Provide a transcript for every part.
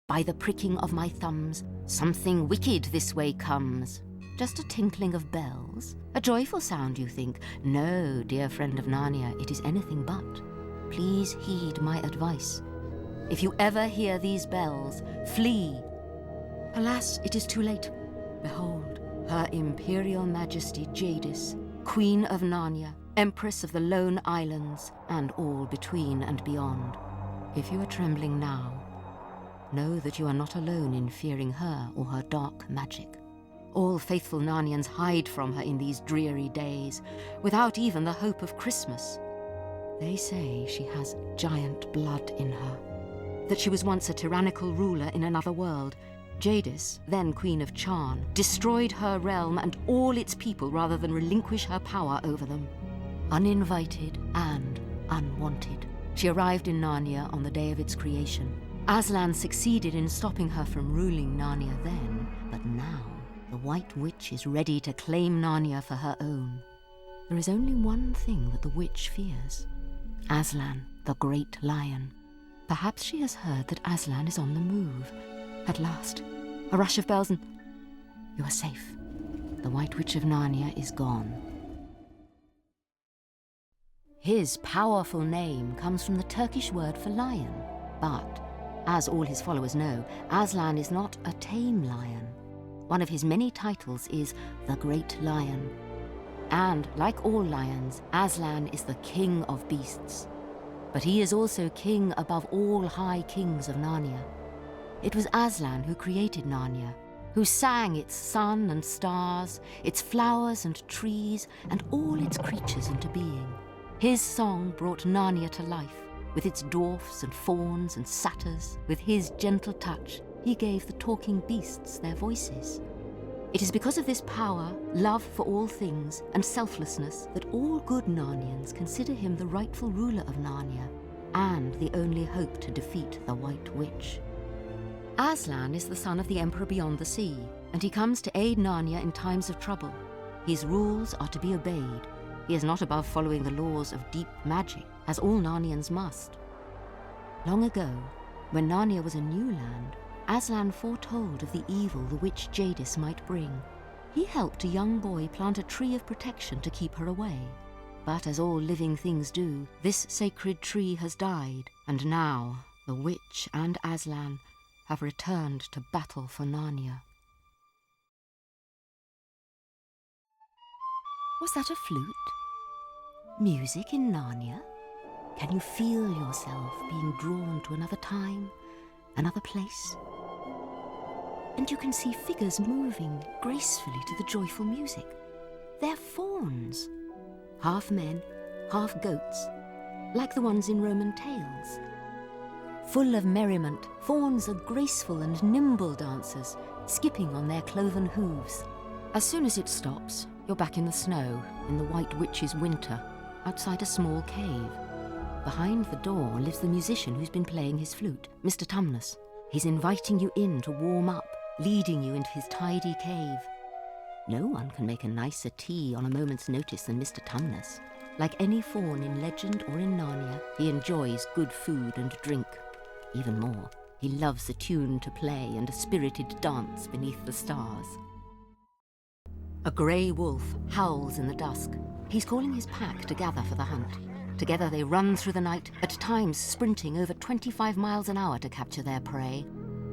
By the pricking of my thumbs, something wicked this way comes. Just a tinkling of bells? A joyful sound, you think? No, dear friend of Narnia, it is anything but. Please heed my advice. If you ever hear these bells, flee. Alas, it is too late. Behold, Her Imperial Majesty Jadis, Queen of Narnia, Empress of the Lone Islands, and all between and beyond. If you are trembling now, know that you are not alone in fearing her or her dark magic. All faithful Narnians hide from her in these dreary days, without even the hope of Christmas. They say she has giant blood in her, that she was once a tyrannical ruler in another world. Jadis, then Queen of Charn, destroyed her realm and all its people rather than relinquish her power over them. Uninvited and unwanted, she arrived in Narnia on the day of its creation. Aslan succeeded in stopping her from ruling Narnia then, but now the White Witch is ready to claim Narnia for her own. There is only one thing that the witch fears: Aslan, the Great Lion. Perhaps she has heard that Aslan is on the move. At last, a rush of bells and... You are safe. The White Witch of Narnia is gone. His powerful name comes from the Turkish word for lion, but, as all his followers know, Aslan is not a tame lion. One of his many titles is the Great Lion. And, like all lions, Aslan is the king of beasts. But he is also king above all high kings of Narnia. It was Aslan who created Narnia, who sang its sun and stars, its flowers and trees, and all its creatures into being. His song brought Narnia to life, with its dwarfs and fauns and satyrs. With his gentle touch, he gave the talking beasts their voices. It is because of this power, love for all things, and selflessness that all good Narnians consider him the rightful ruler of Narnia, and the only hope to defeat the White Witch. Aslan is the son of the Emperor beyond the sea, and he comes to aid Narnia in times of trouble. His rules are to be obeyed. He is not above following the laws of deep magic, as all Narnians must. Long ago, when Narnia was a new land, Aslan foretold of the evil the witch Jadis might bring. He helped a young boy plant a tree of protection to keep her away. But as all living things do, this sacred tree has died, and now the witch and Aslan have returned to battle for Narnia. Was that a flute? Music in Narnia? Can you feel yourself being drawn to another time, another place? And you can see figures moving gracefully to the joyful music. They're fauns, half men, half goats, like the ones in Roman tales. Full of merriment, fauns are graceful and nimble dancers, skipping on their cloven hooves. As soon as it stops, you're back in the snow, in the White Witch's winter, outside a small cave. Behind the door lives the musician who's been playing his flute, Mr. Tumnus. He's inviting you in to warm up, leading you into his tidy cave. No one can make a nicer tea on a moment's notice than Mr. Tumnus. Like any faun in legend or in Narnia, he enjoys good food and drink. Even more, he loves a tune to play and a spirited dance beneath the stars. A grey wolf howls in the dusk. He's calling his pack to gather for the hunt. Together they run through the night, at times sprinting over 25 miles an hour to capture their prey.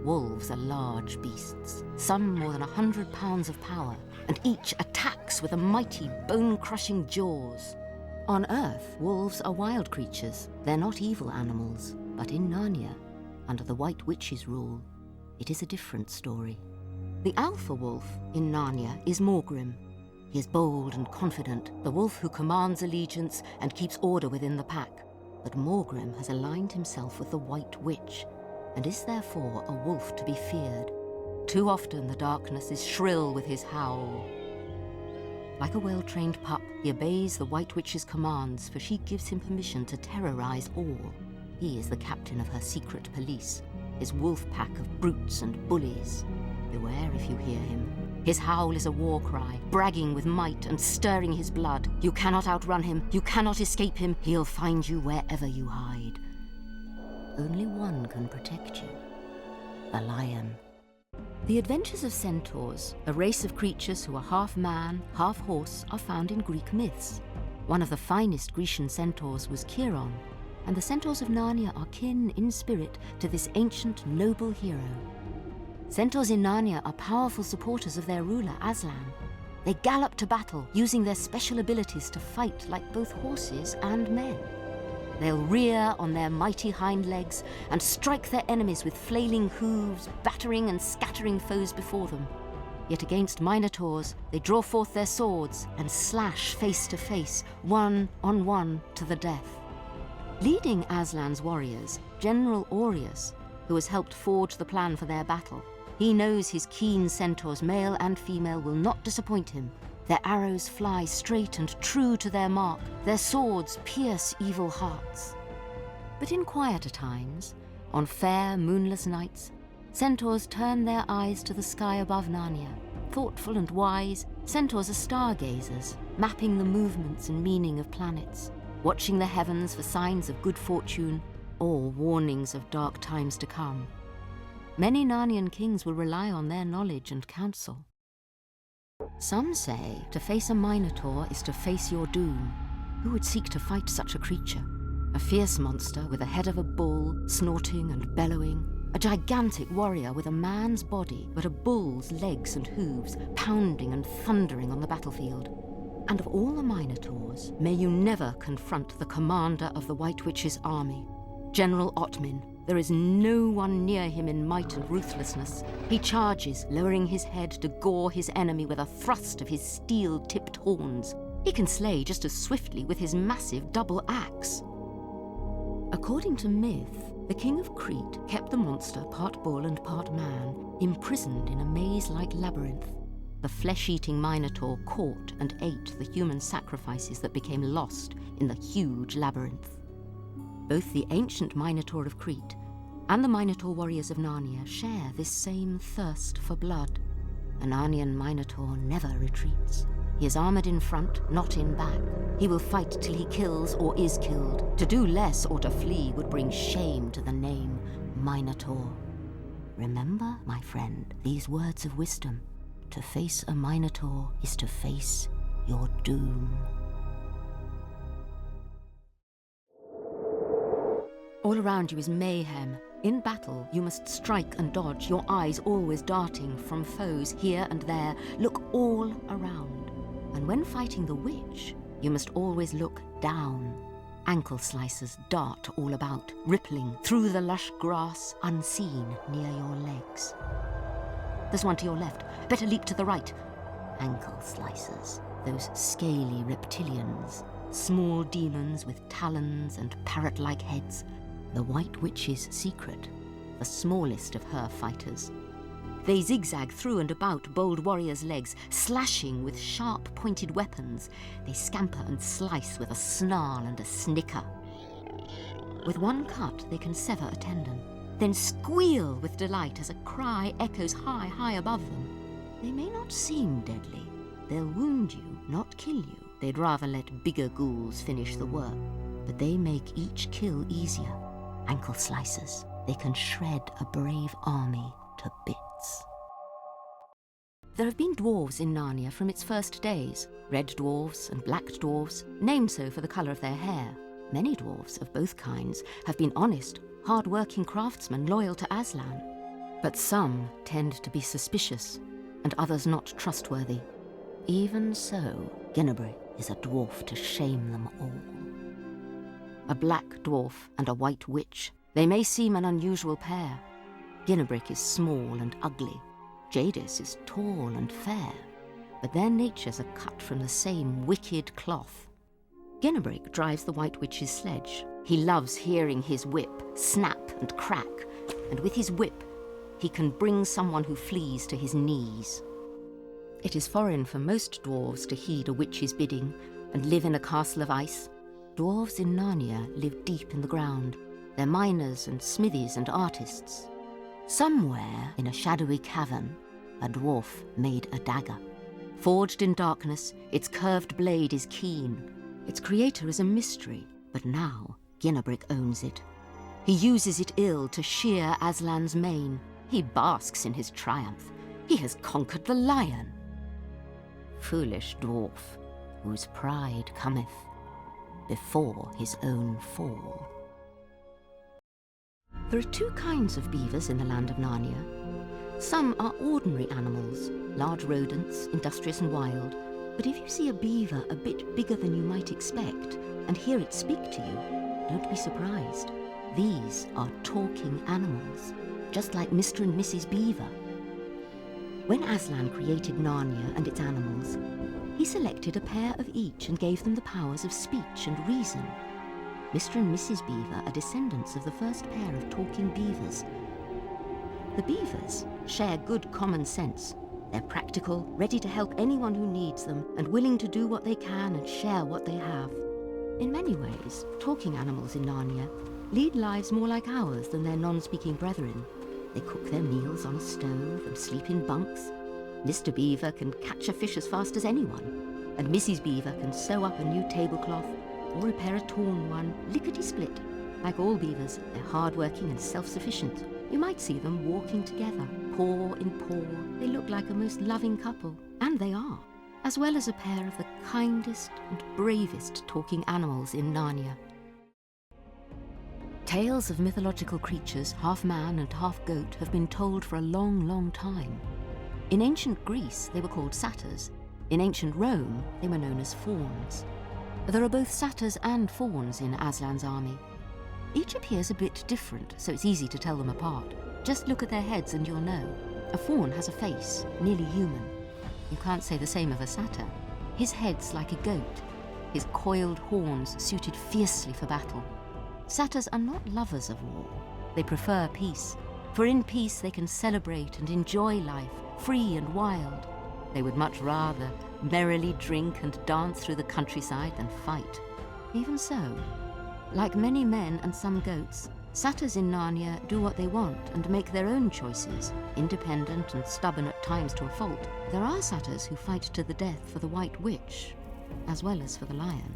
Wolves are large beasts, some more than 100 pounds of power, and each attacks with a mighty, bone-crushing jaws. On Earth, wolves are wild creatures. They're not evil animals. But in Narnia, under the White Witch's rule, it is a different story. The alpha wolf in Narnia is Morgrim. He is bold and confident, the wolf who commands allegiance and keeps order within the pack. But Morgrim has aligned himself with the White Witch, and is therefore a wolf to be feared. Too often the darkness is shrill with his howl. Like a well-trained pup, he obeys the White Witch's commands, for she gives him permission to terrorize all. He is the captain of her secret police, his wolf pack of brutes and bullies. Beware if you hear him. His howl is a war cry, bragging with might and stirring his blood. You cannot outrun him, you cannot escape him, he'll find you wherever you hide. Only one can protect you. a lion. The adventures of centaurs, a race of creatures who are half man, half horse, are found in Greek myths. One of the finest Grecian centaurs was Chiron, and the centaurs of Narnia are kin in spirit to this ancient noble hero. Centaurs in Narnia are powerful supporters of their ruler, Aslan. They gallop to battle, using their special abilities to fight like both horses and men. They'll rear on their mighty hind legs and strike their enemies with flailing hooves, battering and scattering foes before them. Yet against Minotaurs, they draw forth their swords and slash face to face, one on one to the death. Leading Aslan's warriors, General Aureus, who has helped forge the plan for their battle, he knows his keen centaurs, male and female, will not disappoint him. Their arrows fly straight and true to their mark. Their swords pierce evil hearts. But in quieter times, on fair, moonless nights, centaurs turn their eyes to the sky above Narnia. Thoughtful and wise, centaurs are stargazers, mapping the movements and meaning of planets, watching the heavens for signs of good fortune or warnings of dark times to come. Many Narnian kings will rely on their knowledge and counsel. Some say to face a Minotaur is to face your doom. Who would seek to fight such a creature? A fierce monster with the head of a bull, snorting and bellowing. A gigantic warrior with a man's body, but a bull's legs and hooves, pounding and thundering on the battlefield. And of all the Minotaurs, may you never confront the commander of the White Witch's army, General Otmin. There is no one near him in might and ruthlessness. He charges, lowering his head to gore his enemy with a thrust of his steel-tipped horns. He can slay just as swiftly with his massive double axe. According to myth, the king of Crete kept the monster, part bull and part man, imprisoned in a maze-like labyrinth. The flesh-eating Minotaur caught and ate the human sacrifices that became lost in the huge labyrinth. Both the ancient Minotaur of Crete and the Minotaur warriors of Narnia share this same thirst for blood. A Narnian Minotaur never retreats. He is armored in front, not in back. He will fight till he kills or is killed. To do less or to flee would bring shame to the name Minotaur. Remember, my friend, these words of wisdom. To face a Minotaur is to face your doom. All around you is mayhem. In battle, you must strike and dodge, your eyes always darting from foes here and there. Look all around. And when fighting the witch, you must always look down. Ankle slicers dart all about, rippling through the lush grass, unseen near your legs. There's one to your left. Better leap to the right. Ankle slicers, those scaly reptilians, small demons with talons and parrot-like heads. The White Witch's secret, the smallest of her fighters. They zigzag through and about bold warriors' legs, slashing with sharp-pointed weapons. They scamper and slice with a snarl and a snicker. With one cut, they can sever a tendon, then squeal with delight as a cry echoes high, high above them. They may not seem deadly. They'll wound you, not kill you. They'd rather let bigger ghouls finish the work. But they make each kill easier. Ankle slicers. They can shred a brave army to bits. There have been dwarves in Narnia from its first days. Red dwarves and black dwarves, named so for the colour of their hair. Many dwarves of both kinds have been honest, hard-working craftsmen loyal to Aslan. But some tend to be suspicious, and others not trustworthy. Even so, Ginnebrick is a dwarf to shame them all. A black dwarf and a white witch. They may seem an unusual pair. Ginnebrick is small and ugly. Jadis is tall and fair. But their natures are cut from the same wicked cloth. Ginnebrick drives the White Witch's sledge. He loves hearing his whip snap and crack, and with his whip, he can bring someone who flees to his knees. It is foreign for most dwarves to heed a witch's bidding and live in a castle of ice. Dwarves in Narnia live deep in the ground. They're miners and smithies and artists. Somewhere in a shadowy cavern, a dwarf made a dagger. Forged in darkness, its curved blade is keen. Its creator is a mystery, but now Ginnebrick owns it. He uses it ill to shear Aslan's mane. He basks in his triumph. He has conquered the lion. Foolish dwarf, whose pride cometh before his own fall. There are two kinds of beavers in the land of Narnia. Some are ordinary animals, large rodents, industrious and wild. But if you see a beaver a bit bigger than you might expect and hear it speak to you, don't be surprised. These are talking animals, just like Mr. and Mrs. Beaver. When Aslan created Narnia and its animals, he selected a pair of each and gave them the powers of speech and reason. Mr. and Mrs. Beaver are descendants of the first pair of talking beavers. The beavers share good common sense. They're practical, ready to help anyone who needs them, and willing to do what they can and share what they have. In many ways, talking animals in Narnia lead lives more like ours than their non-speaking brethren. They cook their meals on a stove and sleep in bunks. Mr. Beaver can catch a fish as fast as anyone, and Mrs. Beaver can sew up a new tablecloth or repair a torn one, lickety-split. Like all beavers, they're hard-working and self-sufficient. You might see them walking together, paw in paw. They look like a most loving couple, and they are, as well as a pair of the kindest and bravest talking animals in Narnia. Tales of mythological creatures, half man and half goat, have been told for a long, long time. In ancient Greece, they were called satyrs. In ancient Rome, they were known as fauns. There are both satyrs and fauns in Aslan's army. Each appears a bit different, so it's easy to tell them apart. Just look at their heads and you'll know. A faun has a face, nearly human. You can't say the same of a satyr. His head's like a goat, his coiled horns suited fiercely for battle. Satyrs are not lovers of war. They prefer peace, for in peace they can celebrate and enjoy life, free and wild. They would much rather merrily drink and dance through the countryside than fight. Even so, like many men and some goats, satyrs in Narnia do what they want and make their own choices, independent and stubborn at times to a fault. There are satyrs who fight to the death for the White Witch, as well as for the lion.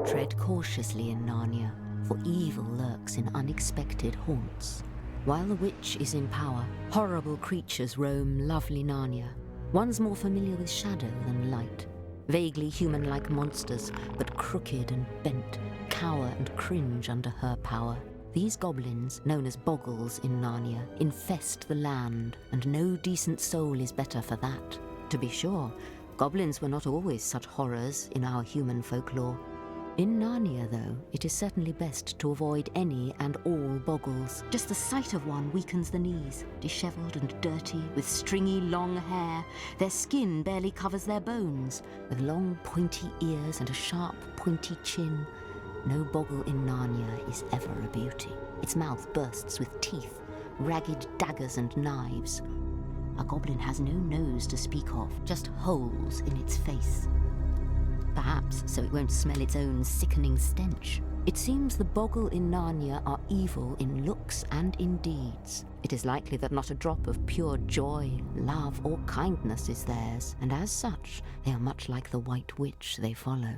Tread cautiously in Narnia, for evil lurks in unexpected haunts. While the witch is in power, horrible creatures roam lovely Narnia. One's more familiar with shadow than light. Vaguely human-like monsters, but crooked and bent, cower and cringe under her power. These goblins, known as boggles in Narnia, infest the land, and no decent soul is better for that. To be sure, goblins were not always such horrors in our human folklore. In Narnia, though, it is certainly best to avoid any and all boggles. Just the sight of one weakens the knees. Dishevelled and dirty, with stringy long hair, their skin barely covers their bones. With long pointy ears and a sharp pointy chin, no boggle in Narnia is ever a beauty. Its mouth bursts with teeth, ragged daggers and knives. A goblin has no nose to speak of, just holes in its face. Perhaps so it won't smell its own sickening stench. It seems the boggle in Narnia are evil in looks and in deeds. It is likely that not a drop of pure joy, love, or kindness is theirs, and as such, they are much like the White Witch they follow.